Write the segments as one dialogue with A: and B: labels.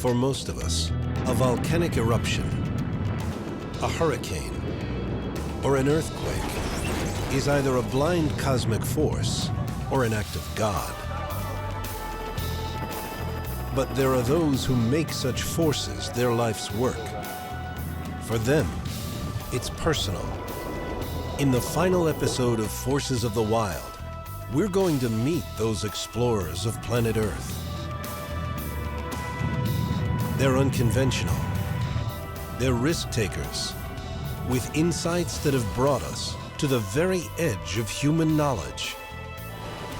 A: For most of us, a volcanic eruption, a hurricane, or an earthquake is either a blind cosmic force or an act of God. But there are those who make such forces their life's work. For them, it's personal. In the final episode of Forces of the Wild, we're going to meet those explorers of planet Earth. They're unconventional. They're risk takers, with insights that have brought us to the very edge of human knowledge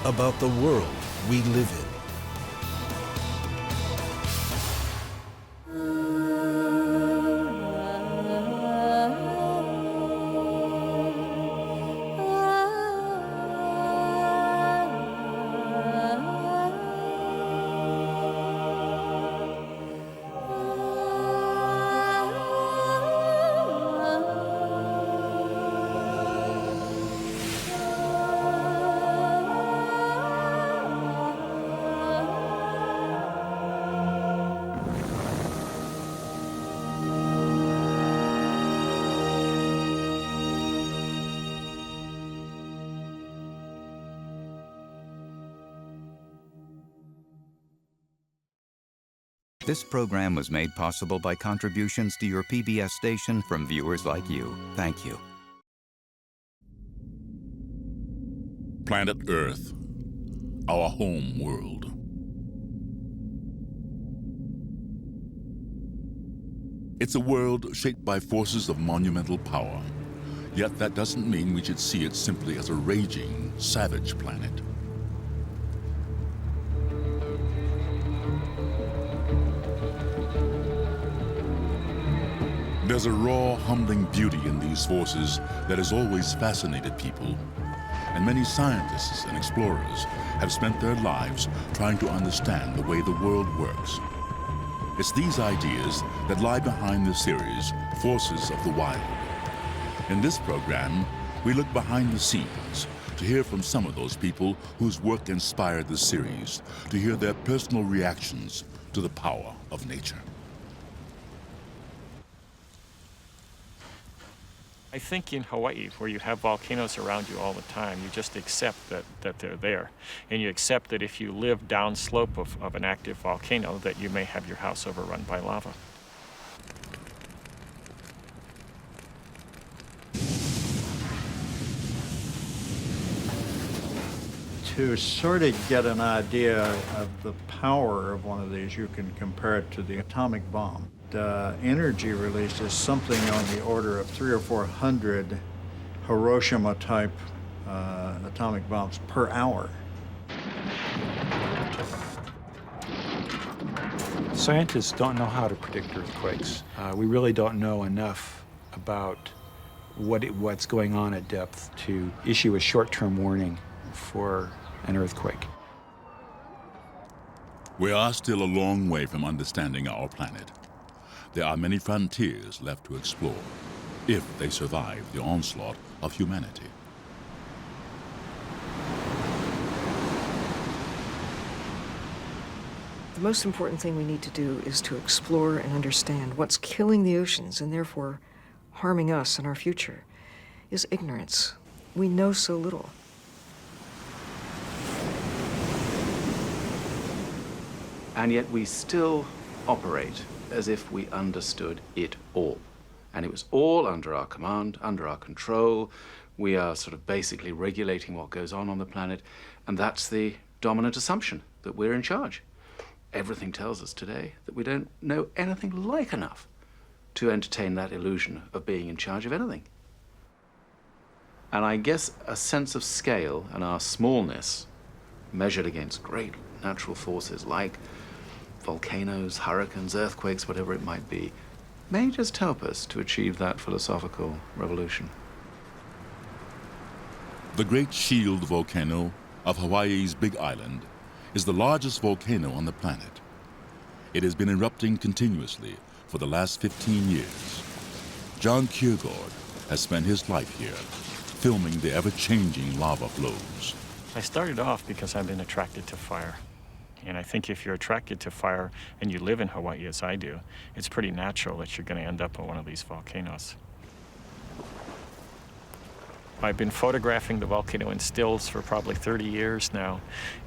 A: about the world we live in.
B: This program was made possible by contributions to your PBS station from viewers like you. Thank you.
C: Planet Earth, our home world. It's a world shaped by forces of monumental power. Yet that doesn't mean we should see it simply as a raging, savage planet. There's a raw, humbling beauty in these forces that has always fascinated people. And many scientists and explorers have spent their lives trying to understand the way the world works. It's these ideas that lie behind the series, Forces of the Wild. In this program, we look behind the scenes to hear from some of those people whose work inspired the series, to hear their personal reactions to the power of nature.
D: I think in Hawaii, where you have volcanoes around you all the time, you just accept that they're there. And you accept that if you live downslope of an active volcano, that you may have your house overrun by lava.
E: To sort of get an idea of the power of one of these, you can compare it to the atomic bomb. The energy released is something on the order of 300 or 400 Hiroshima-type atomic bombs per hour.
F: Scientists don't know how to predict earthquakes. We really don't know enough about what's going on at depth to issue a short-term warning for an earthquake.
C: We are still a long way from understanding our planet. There are many frontiers left to explore, if they survive the onslaught of humanity.
G: The most important thing we need to do is to explore and understand what's killing the oceans and therefore harming us and our future is ignorance. We know so little.
H: And yet we still operate as if we understood it all. And it was all under our command, under our control. We are sort of basically regulating what goes on the planet, and that's the dominant assumption, that we're in charge. Everything tells us today that we don't know anything like enough to entertain that illusion of being in charge of anything. And I guess a sense of scale and our smallness, measured against great natural forces like volcanoes, hurricanes, earthquakes, whatever it might be, may just help us to achieve that philosophical revolution.
C: The Great Shield volcano of Hawaii's Big Island is the largest volcano on the planet. It has been erupting continuously for the last 15 years. John Kiergaard has spent his life here, filming the ever-changing lava flows.
D: I started off because I've been attracted to fire. And I think if you're attracted to fire and you live in Hawaii as I do, it's pretty natural that you're going to end up on one of these volcanoes. I've been photographing the volcano in stills for probably 30 years now,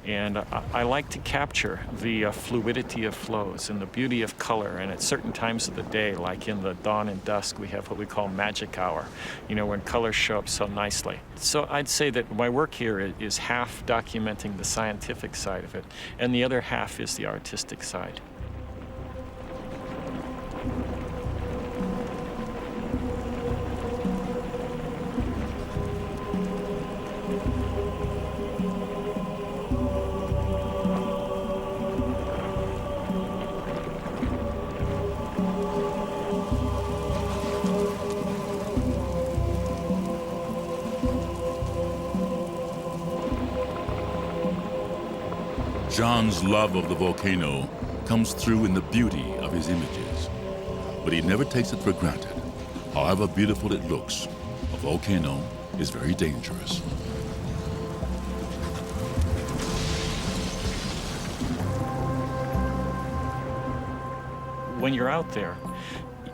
D: and I like to capture the fluidity of flows and the beauty of color, and at certain times of the day, like in the dawn and dusk, we have what we call magic hour, you know, when colors show up so nicely. So I'd say that my work here is half documenting the scientific side of it, and the other half is the artistic side.
C: John's love of the volcano comes through in the beauty of his images, but he never takes it for granted. However beautiful it looks, a volcano is very dangerous.
D: When you're out there,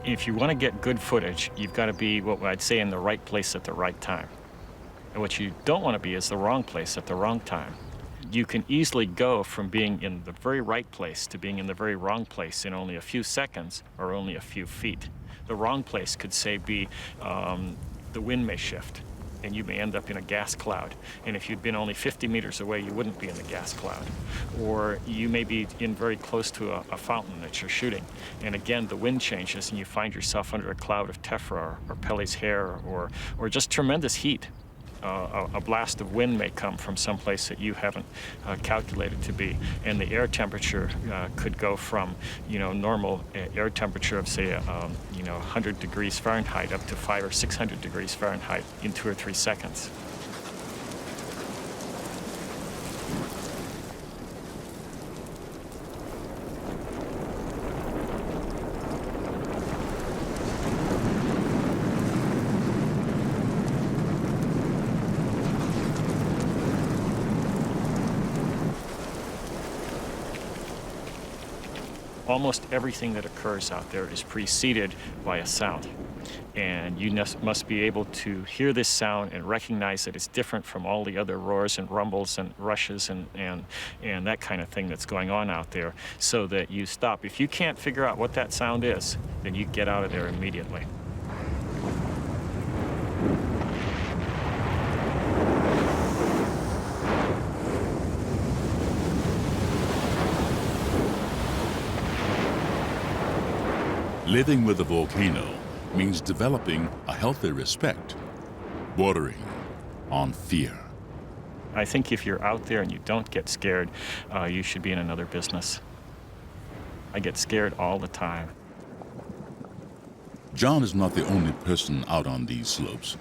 D: if you want to get good footage, you've got to be, what I'd say, in the right place at the right time. And what you don't want to be is the wrong place at the wrong time. You can easily go from being in the very right place to being in the very wrong place in only a few seconds or only a few feet. The wrong place could, say, be the wind may shift, and you may end up in a gas cloud. And if you'd been only 50 meters away, you wouldn't be in the gas cloud. Or you may be in very close to a fountain that you're shooting. And again, the wind changes, and you find yourself under a cloud of tephra or Pele's hair or just tremendous heat. A blast of wind may come from someplace that you haven't calculated to be, and the air temperature could go from, you know, normal air temperature of, say, 100 degrees Fahrenheit up to 500 or 600 degrees Fahrenheit in 2 or 3 seconds. Almost everything that occurs out there is preceded by a sound. And you must be able to hear this sound and recognize that it's different from all the other roars and rumbles and rushes and that kind of thing that's going on out there, so that you stop. If you can't figure out what that sound is, then you get out of there immediately.
C: Living with a volcano means developing a healthy respect, bordering on fear.
D: I think if you're out there and you don't get scared, you should be in another business. I get scared all the time.
C: John is not the only person out on these slopes.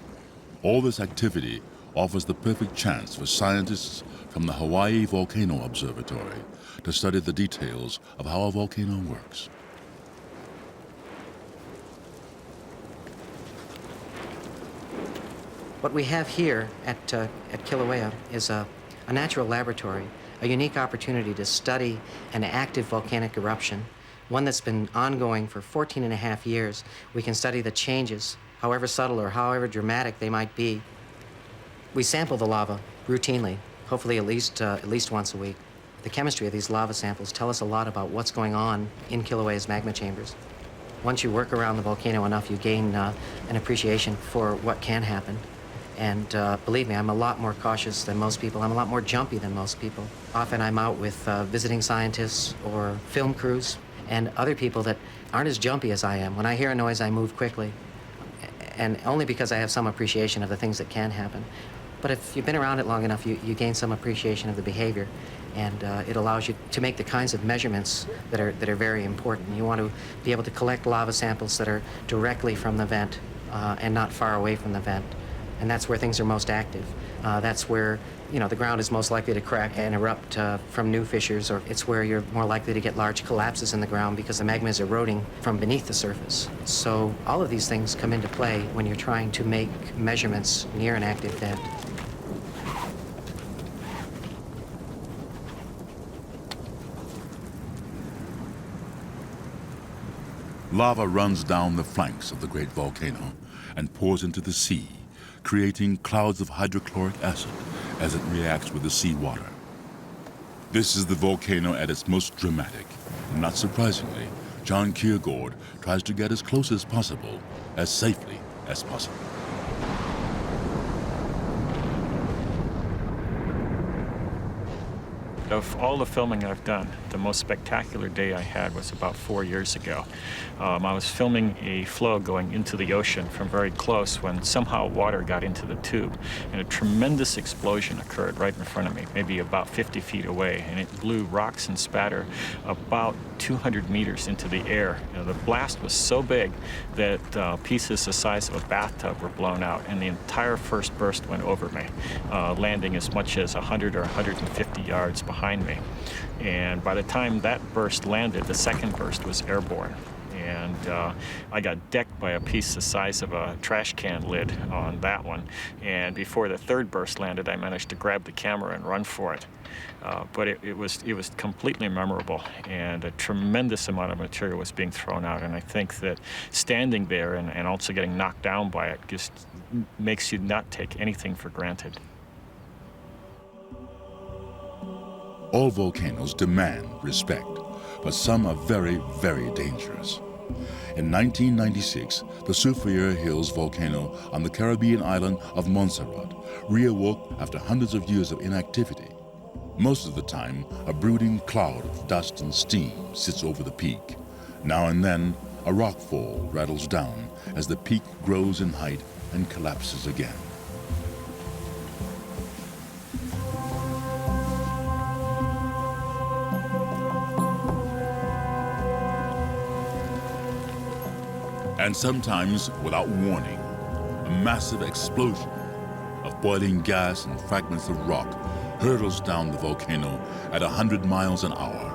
C: All this activity offers the perfect chance for scientists from the Hawaii Volcano Observatory to study the details of how a volcano works.
I: What we have here at Kilauea is a natural laboratory, a unique opportunity to study an active volcanic eruption, one that's been ongoing for 14 and a half years. We can study the changes, however subtle or however dramatic they might be. We sample the lava routinely, hopefully at least once a week. The chemistry of these lava samples tell us a lot about what's going on in Kilauea's magma chambers. Once you work around the volcano enough, you gain an appreciation for what can happen. And believe me, I'm a lot more cautious than most people. I'm a lot more jumpy than most people. Often I'm out with visiting scientists or film crews and other people that aren't as jumpy as I am. When I hear a noise, I move quickly, and only because I have some appreciation of the things that can happen. But if you've been around it long enough, you gain some appreciation of the behavior, and it allows you to make the kinds of measurements that are very important. You want to be able to collect lava samples that are directly from the vent and not far away from the vent. And that's where things are most active. That's where, the ground is most likely to crack and erupt from new fissures, or it's where you're more likely to get large collapses in the ground because the magma is eroding from beneath the surface. So all of these things come into play when you're trying to make measurements near an active vent.
C: Lava runs down the flanks of the great volcano and pours into the sea, creating clouds of hydrochloric acid as it reacts with the seawater. This is the volcano at its most dramatic. Not surprisingly, John Kierkegaard tries to get as close as possible, as safely as possible.
D: Of all the filming I've done, the most spectacular day I had was about 4 years ago. I was filming a flow going into the ocean from very close when somehow water got into the tube, and a tremendous explosion occurred right in front of me, maybe about 50 feet away, and it blew rocks and spatter about 200 meters into the air. The blast was so big that pieces the size of a bathtub were blown out, and the entire first burst went over me, landing as much as 100 or 150 yards behind me. And by the time that burst landed, the second burst was airborne. And I got decked by a piece the size of a trash can lid on that one. And before the third burst landed, I managed to grab the camera and run for it. But it was completely memorable, and a tremendous amount of material was being thrown out. And I think that standing there and also getting knocked down by it just makes you not take anything for granted.
C: All volcanoes demand respect, but some are very, very dangerous. In 1996, the Soufriere Hills volcano on the Caribbean island of Montserrat reawoke after hundreds of years of inactivity. Most of the time, a brooding cloud of dust and steam sits over the peak. Now and then, a rockfall rattles down as the peak grows in height and collapses again. And sometimes, without warning, a massive explosion of boiling gas and fragments of rock hurtles down the volcano at 100 miles an hour.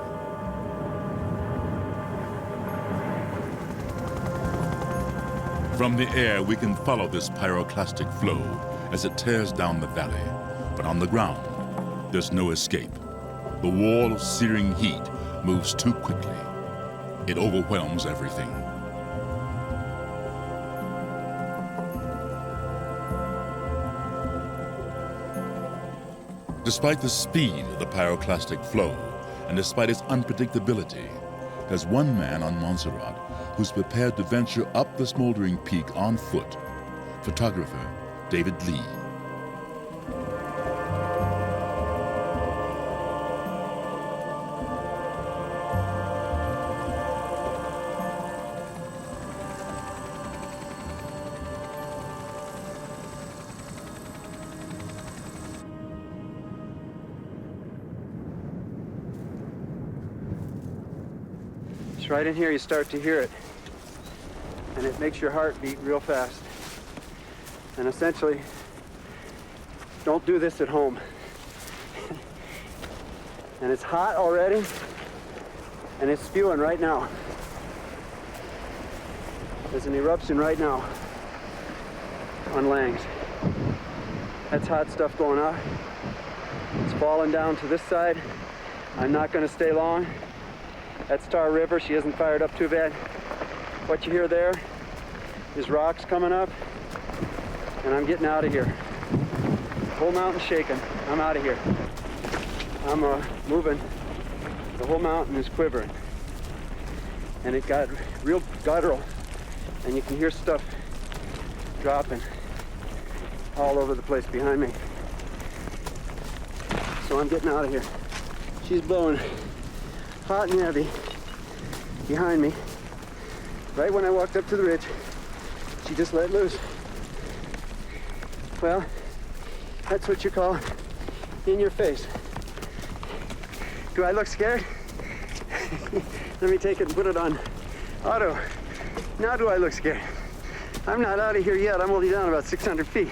C: From the air, we can follow this pyroclastic flow as it tears down the valley. But on the ground, there's no escape. The wall of searing heat moves too quickly. It overwhelms everything. Despite the speed of the pyroclastic flow, and despite its unpredictability, there's one man on Montserrat who's prepared to venture up the smoldering peak on foot, photographer David Lee.
J: Right in here you start to hear it, and it makes your heart beat real fast. And essentially, don't do this at home. And it's hot already, and it's spewing right now. There's an eruption right now on Langs. That's hot stuff going on. It's falling down to this side. I'm not going to stay long. That's Star River. She hasn't fired up too bad. What you hear there is rocks coming up, and I'm getting out of here. The whole mountain's shaking. I'm out of here. I'm moving. The whole mountain is quivering. And it got real guttural, and you can hear stuff dropping all over the place behind me. So I'm getting out of here. She's blowing hot and heavy behind me. Right when I walked up to the ridge, she just let loose. Well, that's what you call in your face. Do I look scared? Let me take it and put it on auto. Now do I look scared? I'm not out of here yet. I'm only down about 600 feet.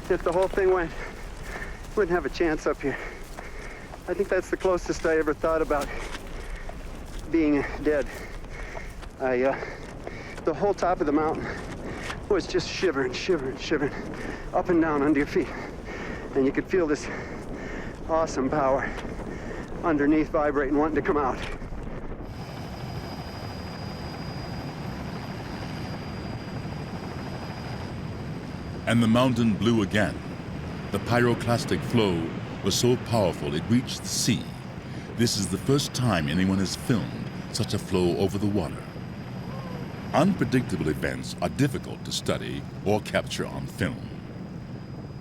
J: If the whole thing went, wouldn't have a chance up here. I think that's the closest I ever thought about being dead. The whole top of the mountain was just shivering, shivering, shivering, up and down under your feet. And you could feel this awesome power underneath vibrating, wanting to come out.
C: And the mountain blew again. The pyroclastic flow was so powerful it reached the sea. This is the first time anyone has filmed such a flow over the water. Unpredictable events are difficult to study or capture on film.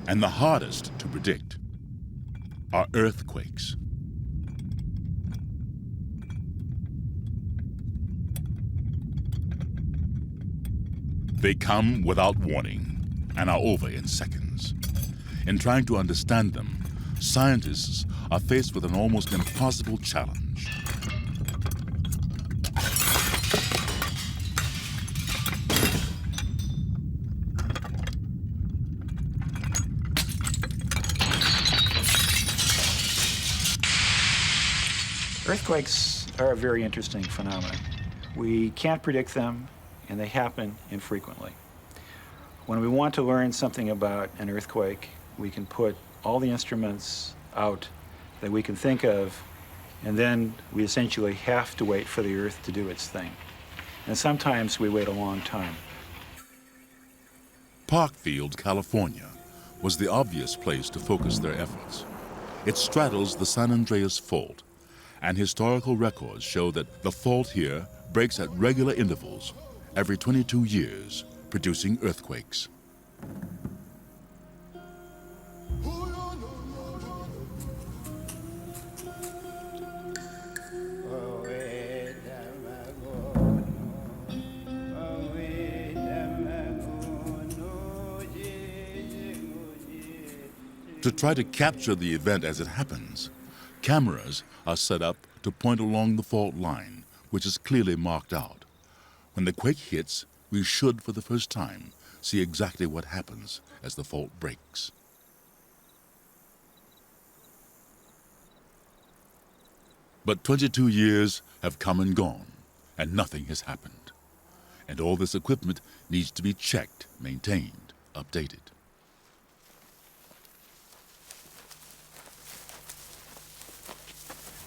C: And the hardest to predict are earthquakes. They come without warning and are over in seconds. In trying to understand them, scientists are faced with an almost impossible challenge.
F: Earthquakes are a very interesting phenomenon. We can't predict them, and they happen infrequently. When we want to learn something about an earthquake, we can put all the instruments out that we can think of, and then we essentially have to wait for the Earth to do its thing. And sometimes we wait a long time.
C: Parkfield, California, was the obvious place to focus their efforts. It straddles the San Andreas Fault, and historical records show that the fault here breaks at regular intervals, every 22 years, producing earthquakes. To try to capture the event as it happens, cameras are set up to point along the fault line, which is clearly marked out. When the quake hits, we should, for the first time, see exactly what happens as the fault breaks. But 22 years have come and gone, and nothing has happened. And all this equipment needs to be checked, maintained, updated.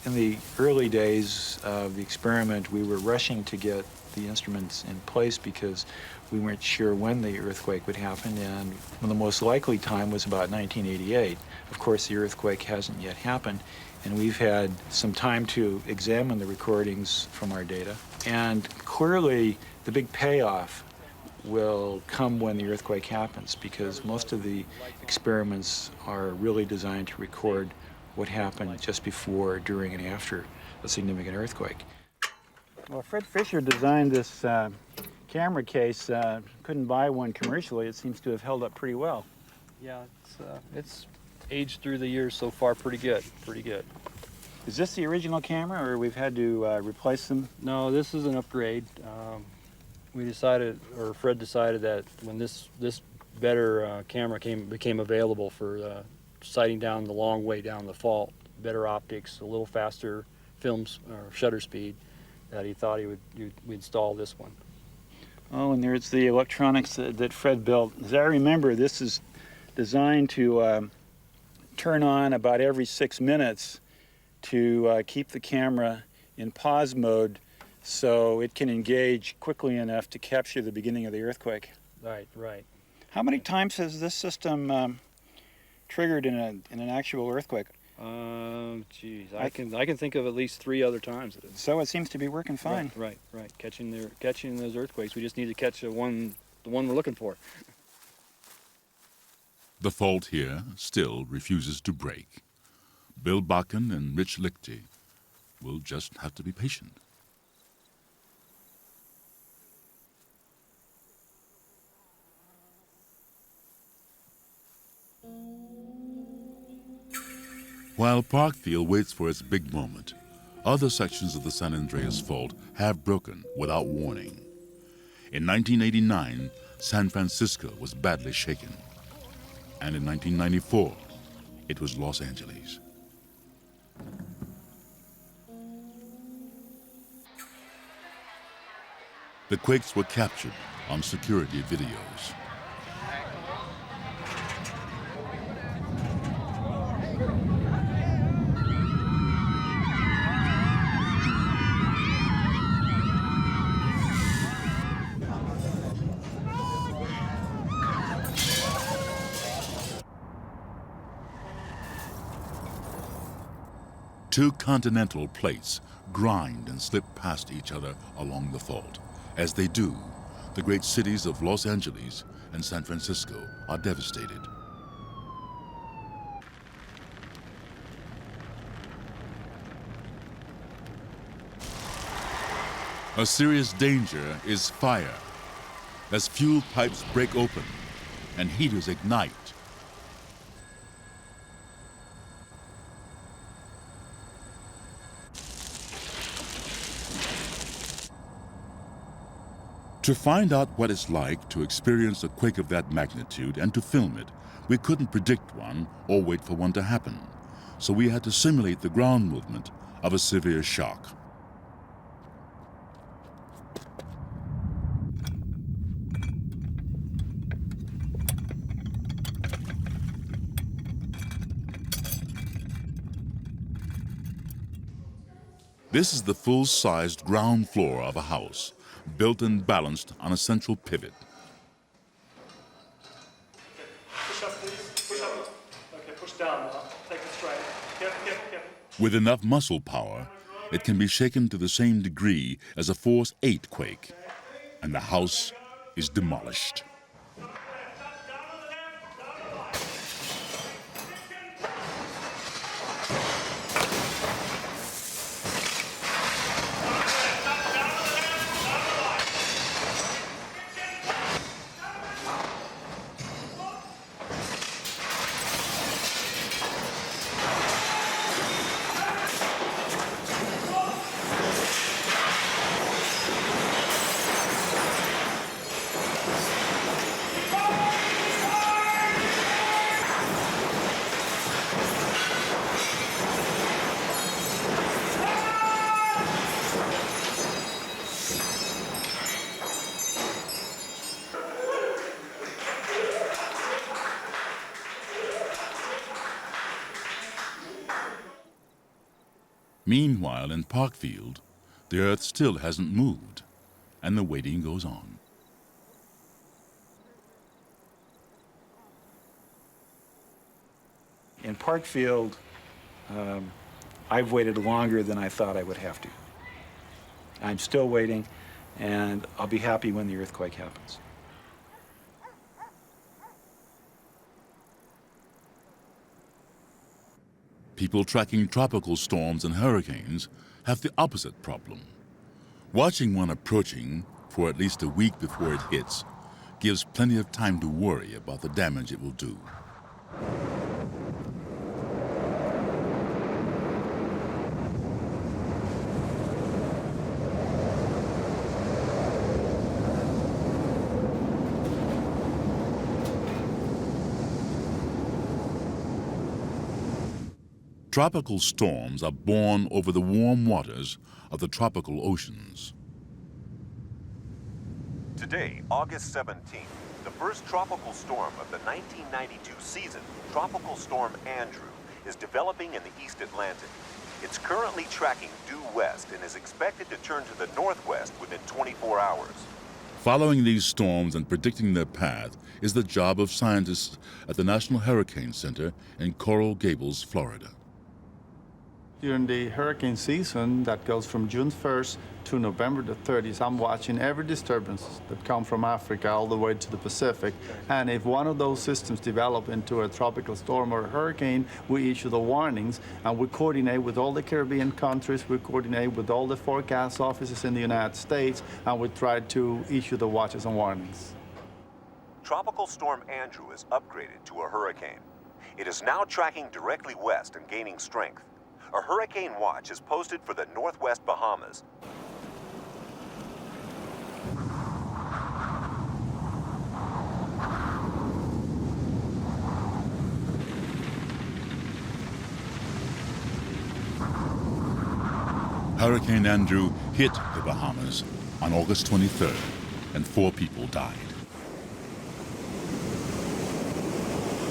F: In the early days of the experiment, we were rushing to get the instruments in place because we weren't sure when the earthquake would happen, and the most likely time was about 1988. Of course, the earthquake hasn't yet happened, and we've had some time to examine the recordings from our data. And clearly, the big payoff will come when the earthquake happens, because most of the experiments are really designed to record what happened just before, during, and after a significant earthquake. Well, Fred Fisher designed this camera case. Couldn't buy one commercially. It seems to have held up pretty well.
K: Yeah, it's aged through the years so far pretty good,
F: Is this the original camera, or we've had to replace them?
K: No, this is an upgrade. We decided, or Fred decided, that when this better camera became available for sighting down the long way down the fault, better optics, a little faster films or shutter speed, that he thought we'd install this one.
F: Oh, and there's the electronics that Fred built. As I remember, this is designed to turn on about every 6 minutes to keep the camera in pause mode so it can engage quickly enough to capture the beginning of the earthquake.
K: Right.
F: How many times has this system triggered in an actual earthquake?
K: Geez, I can think of at least 3 other times.
F: So it seems to be working fine.
K: Right. Catching those earthquakes. We just need to catch the one we're looking for.
C: The fault here still refuses to break. Bill Bakken and Rich Lichty will just have to be patient. While Parkfield waits for its big moment, other sections of the San Andreas Fault have broken without warning. In 1989, San Francisco was badly shaken. And in 1994, it was Los Angeles. The quakes were captured on security videos. Two continental plates grind and slip past each other along the fault. As they do, the great cities of Los Angeles and San Francisco are devastated. A serious danger is fire, as fuel pipes break open and heaters ignite. To find out what it's like to experience a quake of that magnitude and to film it, we couldn't predict one or wait for one to happen. So we had to simulate the ground movement of a severe shock. This is the full-sized ground floor of a house, built and balanced on a central pivot.
L: Push up, please. Push up. Okay, push down now. Take it straight. Yep.
C: With enough muscle power, it can be shaken to the same degree as a Force 8 quake, and the house is demolished. Meanwhile, in Parkfield, the Earth still hasn't moved, and the waiting goes on.
F: In Parkfield, I've waited longer than I thought I would have to. I'm still waiting, and I'll be happy when the earthquake happens.
C: People tracking tropical storms and hurricanes have the opposite problem. Watching one approaching for at least a week before it hits gives plenty of time to worry about the damage it will do. Tropical storms are born over the warm waters of the tropical oceans.
M: Today, August 17th, the first tropical storm of the 1992 season, Tropical Storm Andrew, is developing in the East Atlantic. It's currently tracking due west and is expected to turn to the northwest within 24 hours.
C: Following these storms and predicting their path is the job of scientists at the National Hurricane Center in Coral Gables, Florida.
N: During the hurricane season that goes from June 1st to November the 30th, I'm watching every disturbance that come from Africa all the way to the Pacific. And if one of those systems develop into a tropical storm or a hurricane, we issue the warnings, and we coordinate with all the Caribbean countries, we coordinate with all the forecast offices in the United States, and we try to issue the watches and warnings.
M: Tropical Storm Andrew is upgraded to a hurricane. It is now tracking directly west and gaining strength. A hurricane watch is posted for the northwest Bahamas.
C: Hurricane Andrew hit the Bahamas on August 23rd, and 4 people died.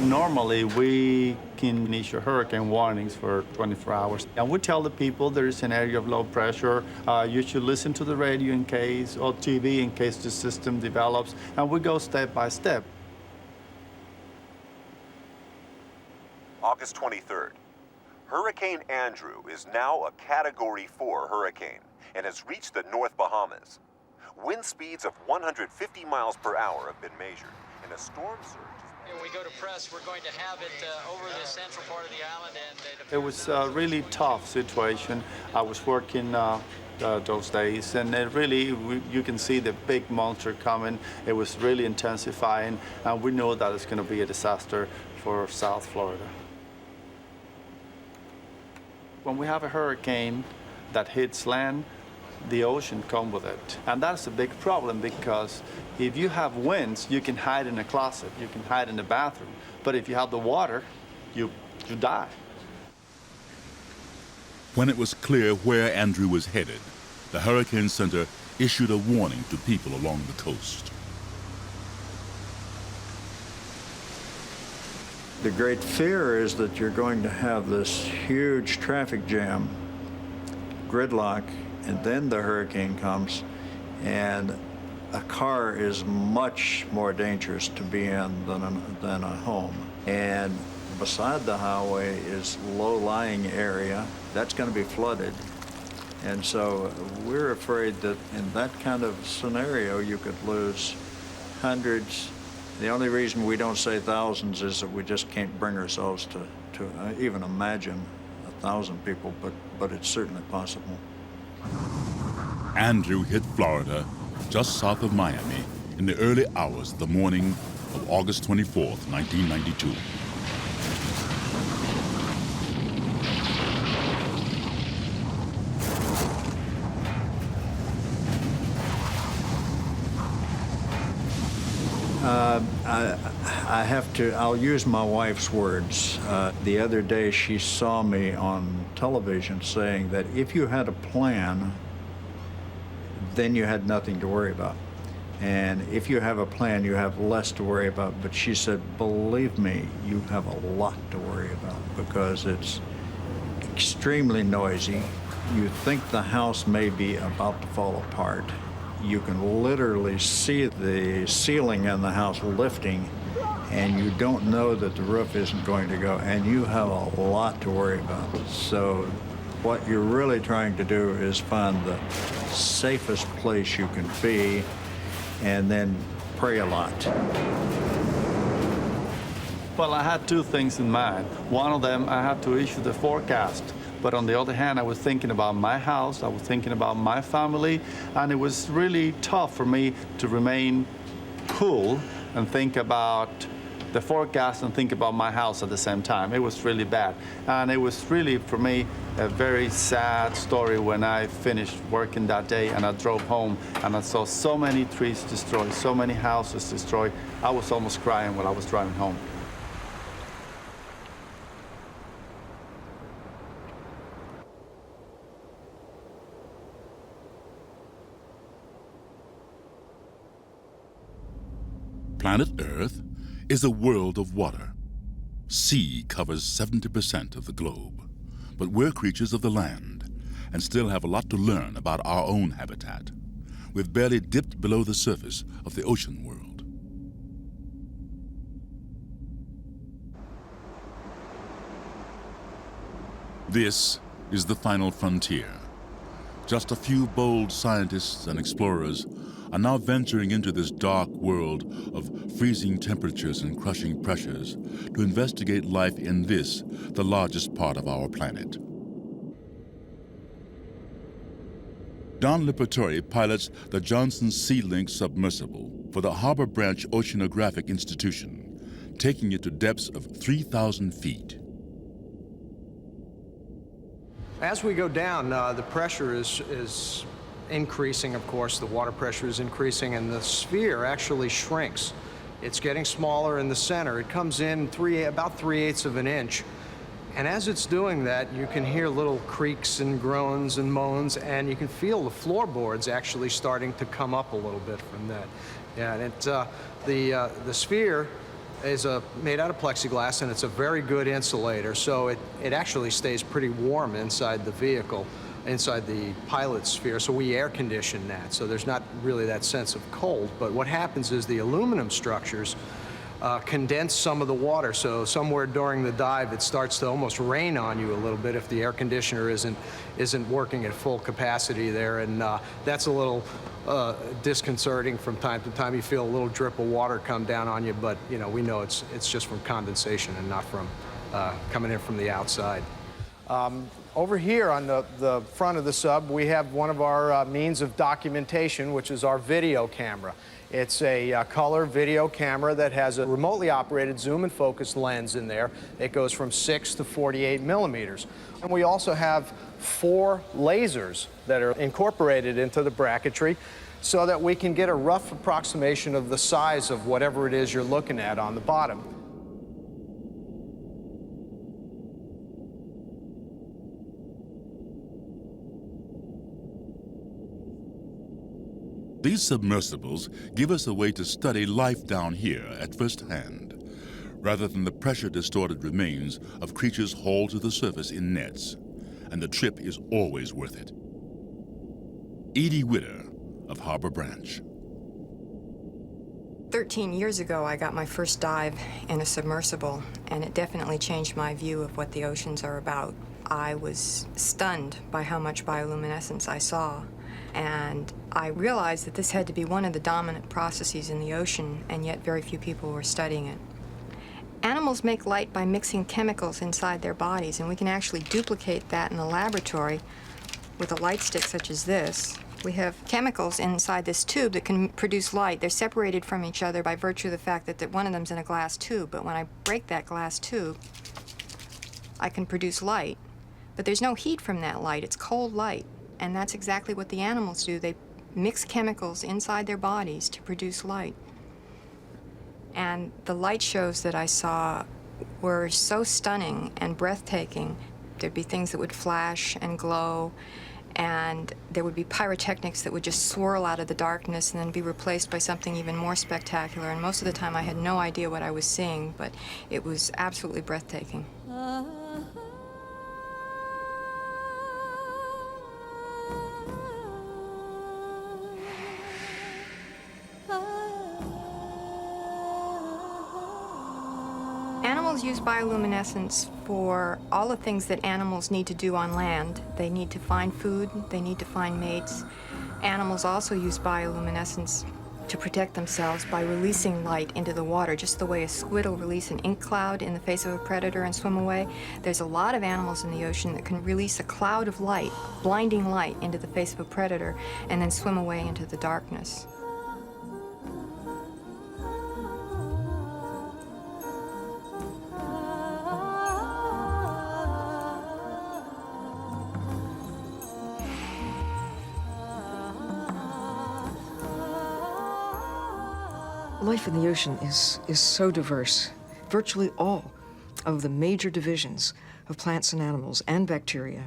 N: Normally, we can issue hurricane warnings for 24 hours. And we tell the people there is an area of low pressure. You should listen to the radio in case, or TV in case the system develops. And we go step by step.
M: August 23rd. Hurricane Andrew is now a Category 4 hurricane and has reached the North Bahamas. Wind speeds of 150 miles per hour have been measured, and a storm surge.
O: When we go to press, we're going to have it over the central part of the island. And
N: it was a really tough situation. I was working those days, and it really, you can see the big monster coming. It was really intensifying, and we know that it's going to be a disaster for South Florida. When we have a hurricane that hits land, the ocean comes with it. And that's a big problem, because if you have winds, you can hide in a closet, you can hide in the bathroom. But if you have the water, you die.
C: When it was clear where Andrew was headed, the Hurricane Center issued a warning to people along the coast.
E: The great fear is that you're going to have this huge traffic jam, gridlock, and then the hurricane comes, and a car is much more dangerous to be in than a home. And beside the highway is low-lying area. That's going to be flooded. And so we're afraid that in that kind of scenario, you could lose hundreds. The only reason we don't say thousands is that we just can't bring ourselves to even imagine 1,000 people, but it's certainly possible.
C: Andrew hit Florida just south of Miami in the early hours of the morning of August 24th, 1992.
E: I'll use my wife's words. The other day she saw me on television saying that if you had a plan, then you had nothing to worry about. And if you have a plan, you have less to worry about. But she said, believe me, you have a lot to worry about, because it's extremely noisy. You think the house may be about to fall apart. You can literally see the ceiling in the house lifting, and you don't know that the roof isn't going to go, and you have a lot to worry about. So what you're really trying to do is find the safest place you can be, and then pray a lot.
N: Well, I had two things in mind. One of them, I had to issue the forecast. But on the other hand, I was thinking about my house, I was thinking about my family, and it was really tough for me to remain cool and think about the forecast and think about my house at the same time. It was really bad. And it was really, for me, a very sad story when I finished working that day and I drove home and I saw so many trees destroyed, so many houses destroyed. I was almost crying while I was driving home.
C: Planet Earth is a world of water. Sea covers 70% of the globe. But we're creatures of the land and still have a lot to learn about our own habitat. We've barely dipped below the surface of the ocean world. This is the final frontier. Just a few bold scientists and explorers are now venturing into this dark world of freezing temperatures and crushing pressures to investigate life in this, the largest part of our planet. Don Lipatori pilots the Johnson Sea Link submersible for the Harbor Branch Oceanographic Institution, taking it to depths of 3,000 feet.
P: As we go down, the pressure is increasing, of course. The water pressure is increasing, and the sphere actually shrinks. It's getting smaller in the center. It comes in about 3/8 of an inch. And as it's doing that, you can hear little creaks and groans and moans, and you can feel the floorboards actually starting to come up a little bit from that. Yeah, and the sphere is made out of plexiglass, and it's a very good insulator, so it actually stays pretty warm inside the vehicle, inside the pilot sphere, so we air condition that, so there's not really that sense of cold. But what happens is the aluminum structures condense some of the water. So somewhere during the dive, it starts to almost rain on you a little bit if the air conditioner isn't working at full capacity there, and that's a little disconcerting from time to time. You feel a little drip of water come down on you, but you know, we know it's just from condensation and not from coming in from the outside. Over here on the front of the sub, we have one of our means of documentation, which is our video camera. It's a color video camera that has a remotely operated zoom and focus lens in there. It goes from 6 to 48 millimeters. And we also have 4 lasers that are incorporated into the bracketry so that we can get a rough approximation of the size of whatever it is you're looking at on the bottom.
C: These submersibles give us a way to study life down here at first hand, rather than the pressure-distorted remains of creatures hauled to the surface in nets. And the trip is always worth it. Edie Witter of Harbor Branch.
Q: 13 years ago, I got my first dive in a submersible, and it definitely changed my view of what the oceans are about. I was stunned by how much bioluminescence I saw. And I realized that this had to be one of the dominant processes in the ocean, and yet very few people were studying it. Animals make light by mixing chemicals inside their bodies, and we can actually duplicate that in the laboratory with a light stick such as this. We have chemicals inside this tube that can produce light. They're separated from each other by virtue of the fact that one of them's in a glass tube, but when I break that glass tube, I can produce light. But there's no heat from that light, it's cold light. And that's exactly what the animals do. They mix chemicals inside their bodies to produce light. And the light shows that I saw were so stunning and breathtaking. There'd be things that would flash and glow, and there would be pyrotechnics that would just swirl out of the darkness and then be replaced by something even more spectacular. And most of the time I had no idea what I was seeing, but it was absolutely breathtaking. Animals use bioluminescence for all the things that animals need to do on land. They need to find food, they need to find mates. Animals also use bioluminescence to protect themselves by releasing light into the water, just the way a squid will release an ink cloud in the face of a predator and swim away. There's a lot of animals in the ocean that can release a cloud of light, blinding light, into the face of a predator and then swim away into the darkness.
G: Life in the ocean is so diverse. Virtually all of the major divisions of plants and animals and bacteria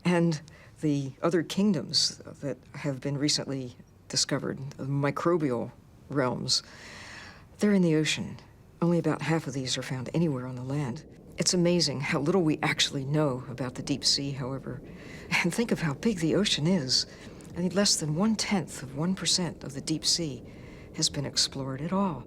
G: and the other kingdoms that have been recently discovered, the microbial realms, they're in the ocean. Only about half of these are found anywhere on the land. It's amazing how little we actually know about the deep sea, however. And think of how big the ocean is. I mean, less than 1/10 of 1% of the deep sea has been explored at all.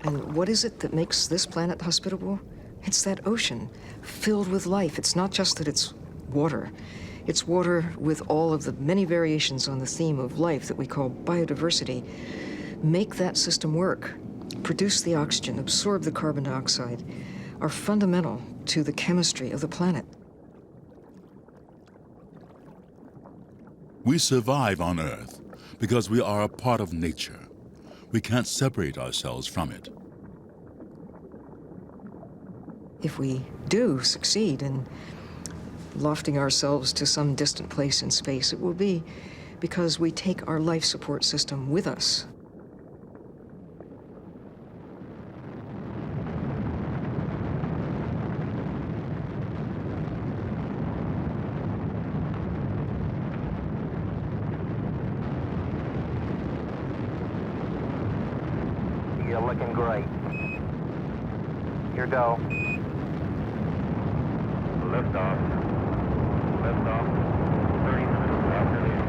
G: And what is it that makes this planet hospitable? It's that ocean filled with life. It's not just that it's water. It's water with all of the many variations on the theme of life that we call biodiversity. Make that system work. Produce the oxygen, absorb the carbon dioxide, are fundamental to the chemistry of the planet.
C: We survive on Earth because we are a part of nature. We can't separate ourselves from it.
G: If we do succeed in lofting ourselves to some distant place in space, it will be because we take our life support system with us.
R: You're looking great. Your go.
S: Lift off. Lift off. 30 minutes after the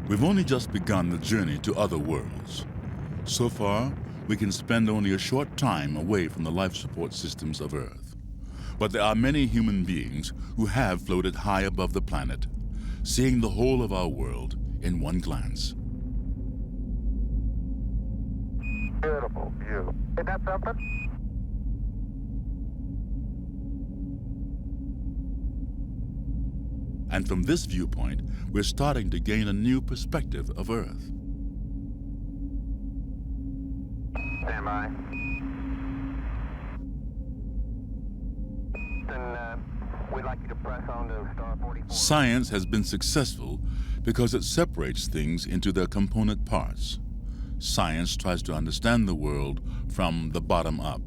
C: We've only just begun the journey to other worlds. So far, we can spend only a short time away from the life support systems of Earth. But there are many human beings who have floated high above the planet, seeing the whole of our world in one glance.
S: Beautiful, beautiful. Isn't that something?
C: And from this viewpoint, we're starting to gain a new perspective of Earth.
S: Stand by. Then we'd like you to press on to star 44.
C: Science has been successful because it separates things into their component parts. Science tries to understand the world from the bottom up.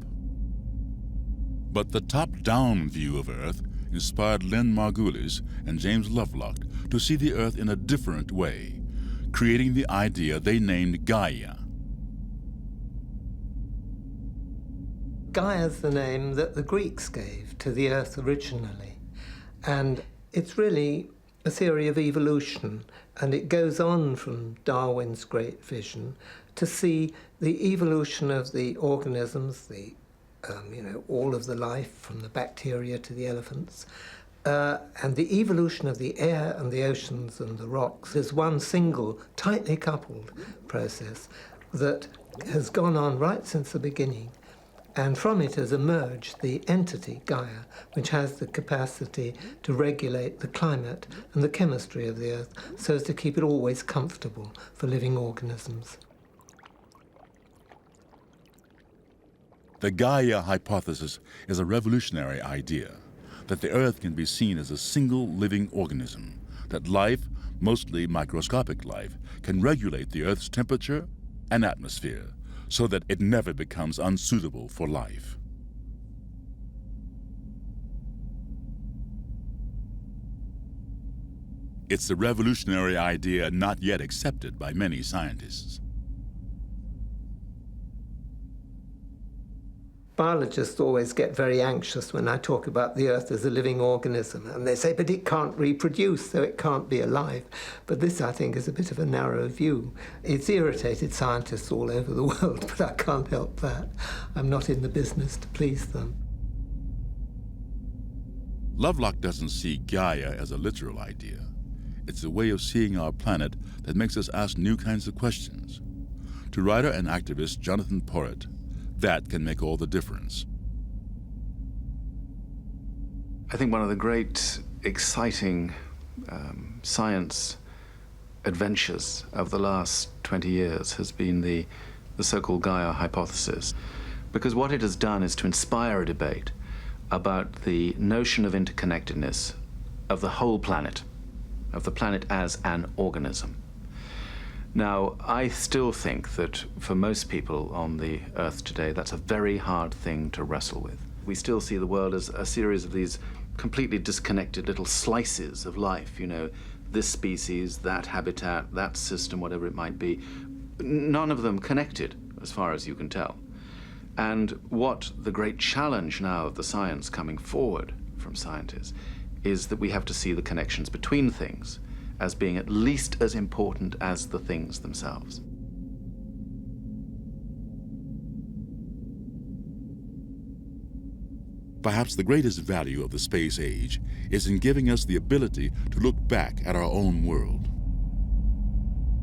C: But the top-down view of Earth inspired Lynn Margulis and James Lovelock to see the Earth in a different way, creating the idea they named Gaia.
T: Gaia is the name that the Greeks gave to the Earth originally, and it's really a theory of evolution, and it goes on from Darwin's great vision to see the evolution of the organisms, all of the life from the bacteria to the elephants, and the evolution of the air and the oceans and the rocks is one single, tightly coupled process that has gone on right since the beginning. And from it has emerged the entity Gaia, which has the capacity to regulate the climate and the chemistry of the Earth so as to keep it always comfortable for living organisms.
C: The Gaia hypothesis is a revolutionary idea, that the Earth can be seen as a single living organism, that life, mostly microscopic life, can regulate the Earth's temperature and atmosphere so that it never becomes unsuitable for life. It's a revolutionary idea not yet accepted by many scientists.
T: Biologists always get very anxious when I talk about the Earth as a living organism, and they say, but it can't reproduce, so it can't be alive. But this, I think, is a bit of a narrow view. It's irritated scientists all over the world, but I can't help that. I'm not in the business to please them.
C: Lovelock doesn't see Gaia as a literal idea. It's a way of seeing our planet that makes us ask new kinds of questions. To writer and activist Jonathan Porritt, that can make all the difference.
H: I think one of the great, exciting science adventures of the last 20 years has been the so-called Gaia hypothesis, because what it has done is to inspire a debate about the notion of interconnectedness of the whole planet, of the planet as an organism. Now, I still think that for most people on the Earth today, that's a very hard thing to wrestle with. We still see the world as a series of these completely disconnected little slices of life, this species, that habitat, that system, whatever it might be, none of them connected, as far as you can tell. And what the great challenge now of the science coming forward from scientists is that we have to see the connections between things as being at least as important as the things themselves.
C: Perhaps the greatest value of the space age is in giving us the ability to look back at our own world.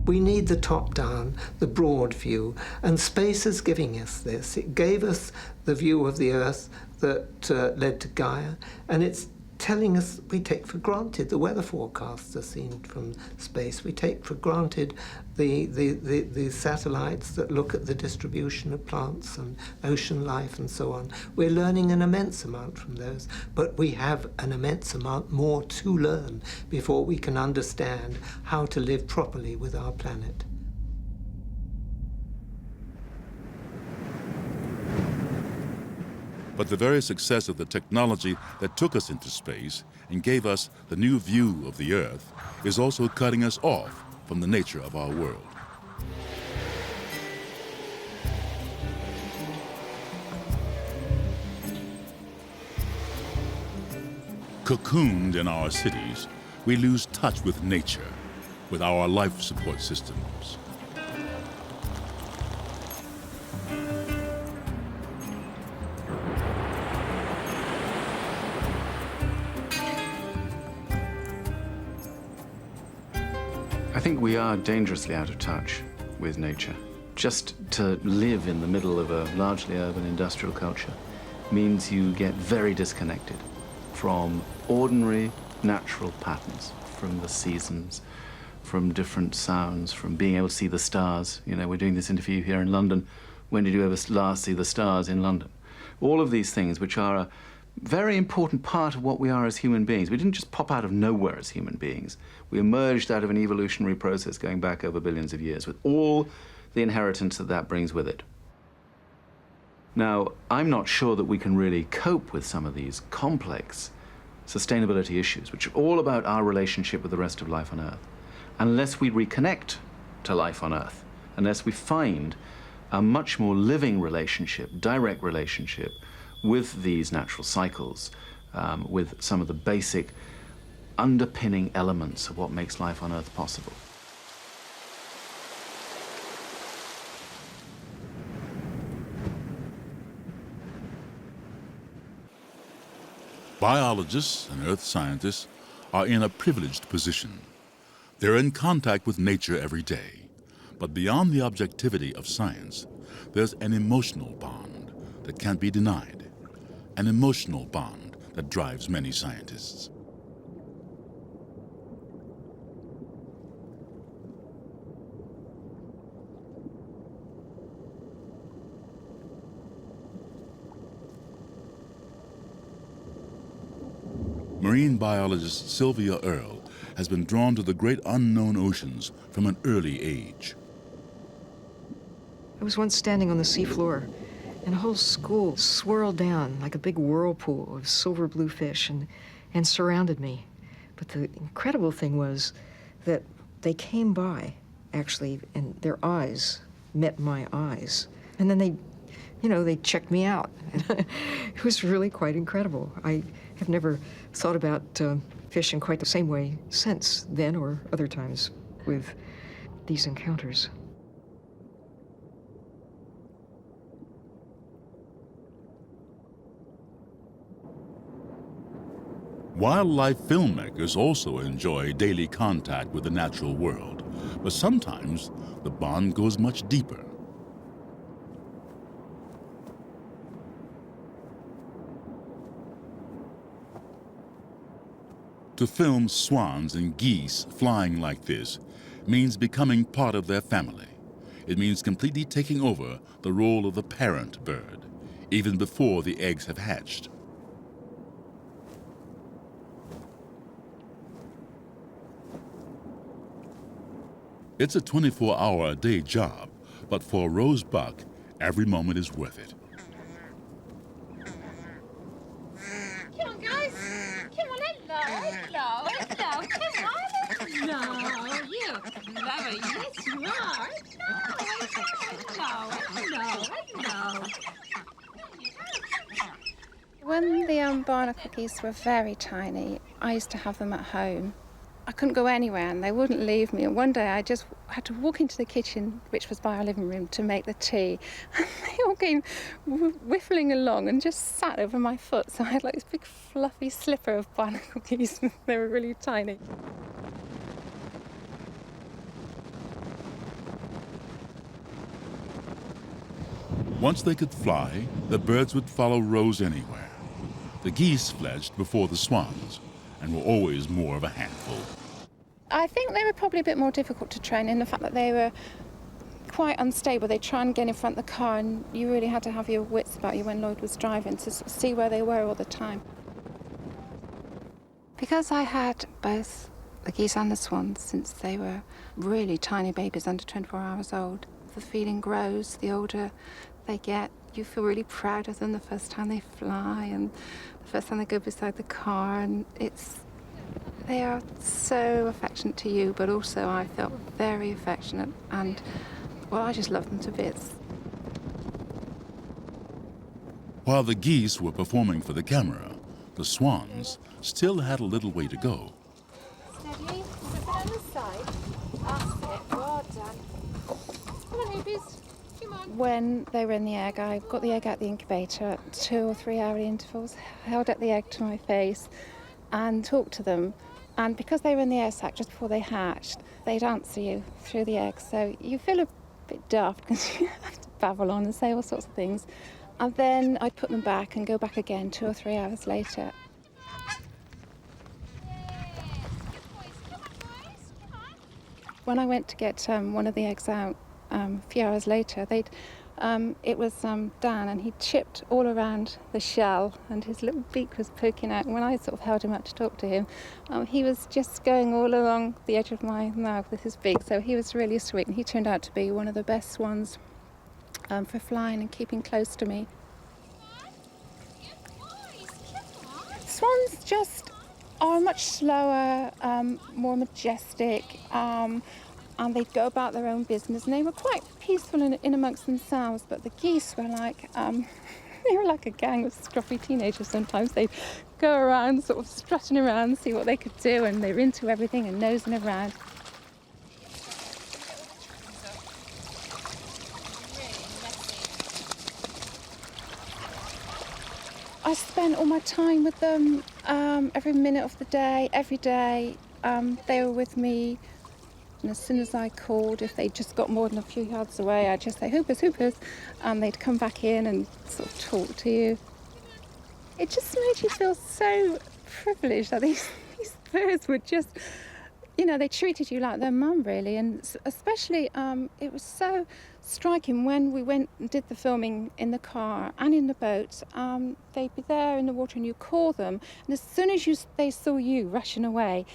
T: We need the top-down, the broad view, and space is giving us this. It gave us the view of the Earth that led to Gaia, and it's telling us we take for granted the weather forecasts are seen from space. We take for granted the satellites that look at the distribution of plants and ocean life and so on. We're learning an immense amount from those, but we have an immense amount more to learn before we can understand how to live properly with our planet.
C: But the very success of the technology that took us into space and gave us the new view of the Earth is also cutting us off from the nature of our world. Cocooned in our cities, we lose touch with nature, with our life support systems.
H: I think we are dangerously out of touch with nature. Just to live in the middle of a largely urban industrial culture means you get very disconnected from ordinary natural patterns, from the seasons, from different sounds, from being able to see the stars. You know, we're doing this interview here in London. When did you ever last see the stars in London? All of these things which are a very important part of what we are as human beings. We didn't just pop out of nowhere as human beings. We emerged out of an evolutionary process going back over billions of years with all the inheritance that that brings with it. Now, I'm not sure that we can really cope with some of these complex sustainability issues, which are all about our relationship with the rest of life on Earth, unless we reconnect to life on Earth, unless we find a much more living relationship, direct relationship with these natural cycles, with some of the basic underpinning elements of what makes life on Earth possible.
C: Biologists and earth scientists are in a privileged position. They're in contact with nature every day. But beyond the objectivity of science, there's an emotional bond that can't be denied. An emotional bond that drives many scientists. Marine biologist Sylvia Earle has been drawn to the great unknown oceans from an early age.
G: I was once standing on the seafloor, and a whole school swirled down like a big whirlpool of silver blue fish and surrounded me. But the incredible thing was that they came by, actually, and their eyes met my eyes. And then they checked me out. It was really quite incredible. I have never thought about fish in quite the same way since then or other times with these encounters.
C: Wildlife filmmakers also enjoy daily contact with the natural world, but sometimes the bond goes much deeper. To film swans and geese flying like this means becoming part of their family. It means completely taking over the role of the parent bird, even before the eggs have hatched. It's a 24-hour-a-day job, but for Rose Buck, every moment is worth it.
R: Come on, guys. Come on, hello. Come on. No, you clever. Yes, you are. Hello.
U: When the barnacle geese were very tiny, I used to have them at home. I couldn't go anywhere and they wouldn't leave me. And one day I just had to walk into the kitchen, which was by our living room, to make the tea. And they all came whiffling along and just sat over my foot. So I had like this big fluffy slipper of barnacle geese. They were really tiny.
C: Once they could fly, the birds would follow Rose anywhere. The geese fledged before the swans and were always more of a handful.
U: I think they were probably a bit more difficult to train in the fact that they were quite unstable. They try and get in front of the car, and you really had to have your wits about you when Lloyd was driving to sort of see where they were all the time. Because I had both the geese and the swans since they were really tiny babies under 24 hours old, the feeling grows the older they get. You feel really proud of them the first time they fly and the first time they go beside the car, and they are so affectionate to you, but also I felt very affectionate, and, well, I just love them to bits.
C: While the geese were performing for the camera, the swans still had a little way to go.
U: Steady, sit on the side. That's it, well done. Come on, Rubies. Come on. When they were in the egg, I got the egg out the incubator at 2 or 3 hour intervals, held up the egg to my face and talked to them. And because they were in the air sac just before they hatched, they'd answer you through the egg. So you feel a bit daft because you have to babble on and say all sorts of things. And then I'd put them back and go back again 2 or 3 hours later. When I went to get one of the eggs out a few hours later, it was Dan, and he chipped all around the shell, and his little beak was poking out. And when I sort of held him up to talk to him, he was just going all along the edge of my mouth with his beak. So he was really sweet, and he turned out to be one of the best swans for flying and keeping close to me. Swans just are much slower, more majestic, and they'd go about their own business, and they were quite peaceful in amongst themselves. But the geese were like, they were like a gang of scruffy teenagers. Sometimes they'd go around, sort of strutting around, see what they could do, and they were into everything and nosing around. I spent all my time with them, every minute of the day, every day. They were with me, and as soon as I called, if they just got more than a few yards away, I'd just say, "Hoopers, hoopers," and they'd come back in and sort of talk to you. It just made you feel so privileged that these birds were just, they treated you like their mum, really. And especially, it was so striking when we went and did the filming in the car and in the boat. They'd be there in the water and you call them, and as soon as they saw you rushing away,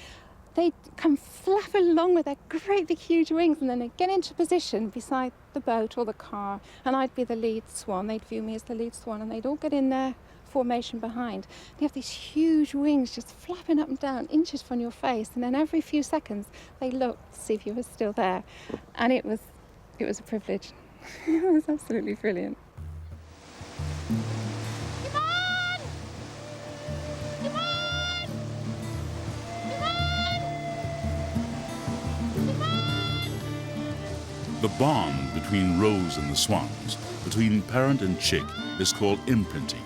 U: they'd come flapping along with their great big huge wings, and then they'd get into position beside the boat or the car, and I'd be the lead swan. They'd view me as the lead swan, and they'd all get in their formation behind. You have these huge wings just flapping up and down inches from your face, and then every few seconds they look to see if you were still there, and it was a privilege. It was absolutely brilliant.
R: Come on! Come on! Come on! Come on!
C: The bond between Rose and the swans, between parent and chick, is called imprinting.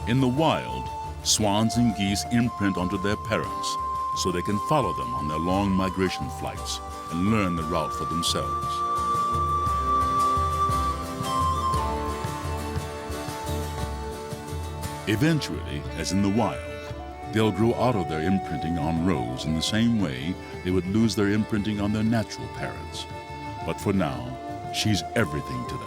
C: In the wild, swans and geese imprint onto their parents so they can follow them on their long migration flights and learn the route for themselves. Eventually, as in the wild, they'll grow out of their imprinting on Rose in the same way they would lose their imprinting on their natural parents. But for now, she's everything to them.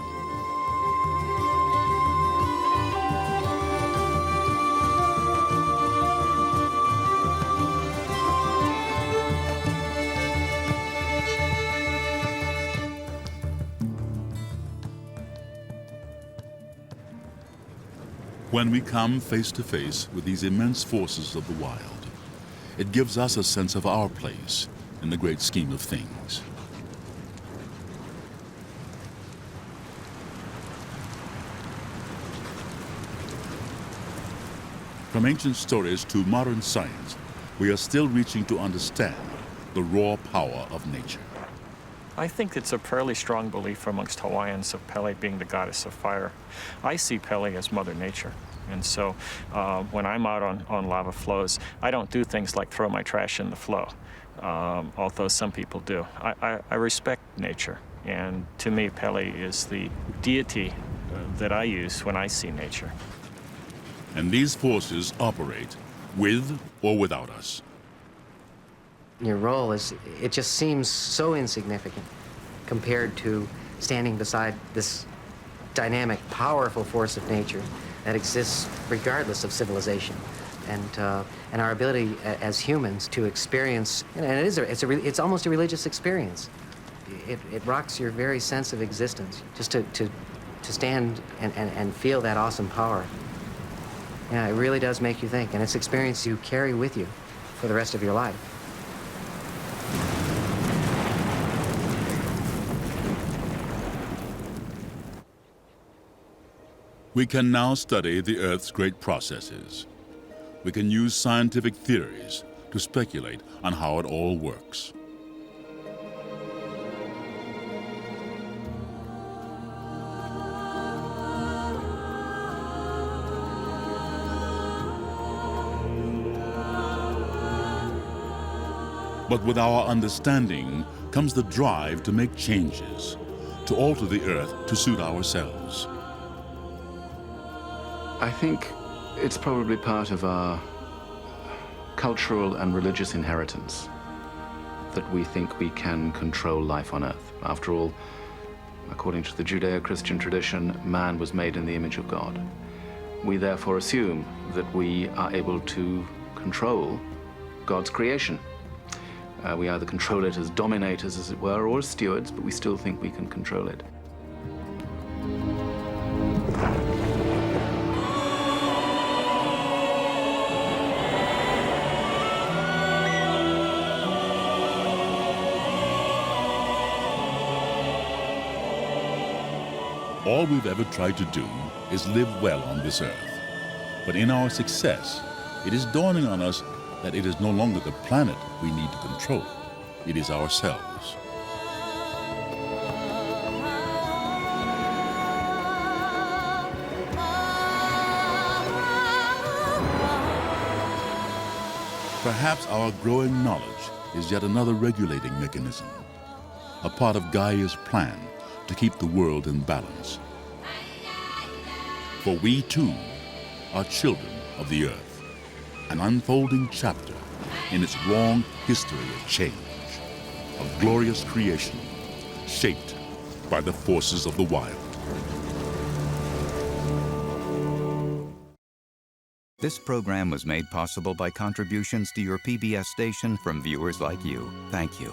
C: When we come face to face with these immense forces of the wild, it gives us a sense of our place in the great scheme of things. From ancient stories to modern science, we are still reaching to understand the raw power of nature.
D: I think it's a fairly strong belief amongst Hawaiians of Pele being the goddess of fire. I see Pele as Mother Nature. And so when I'm out on lava flows, I don't do things like throw my trash in the flow, although some people do. I respect nature. And to me, Pele is the deity that I use when I see nature.
C: And these forces operate with or without us.
I: Your role is, it just seems so insignificant compared to standing beside this dynamic, powerful force of nature that exists regardless of civilization. And our ability as humans to experience, and it's almost a religious experience. It rocks your very sense of existence, just to stand and feel that awesome power. Yeah, it really does make you think, and it's experience you carry with you for the rest of your life.
C: We can now study the Earth's great processes. We can use scientific theories to speculate on how it all works. But with our understanding comes the drive to make changes, to alter the Earth to suit ourselves.
H: I think it's probably part of our cultural and religious inheritance that we think we can control life on Earth. After all, according to the Judeo-Christian tradition, man was made in the image of God. We therefore assume that we are able to control God's creation. We either control it as dominators, as it were, or as stewards, but we still think we can control it.
C: All we've ever tried to do is live well on this Earth. But in our success, it is dawning on us that it is no longer the planet we need to control. It is ourselves. Perhaps our growing knowledge is yet another regulating mechanism, a part of Gaia's plan to keep the world in balance. For we too are children of the Earth, an unfolding chapter in its long history of change, of glorious creation shaped by the forces of the wild.
B: This program was made possible by contributions to your PBS station from viewers like you. Thank you.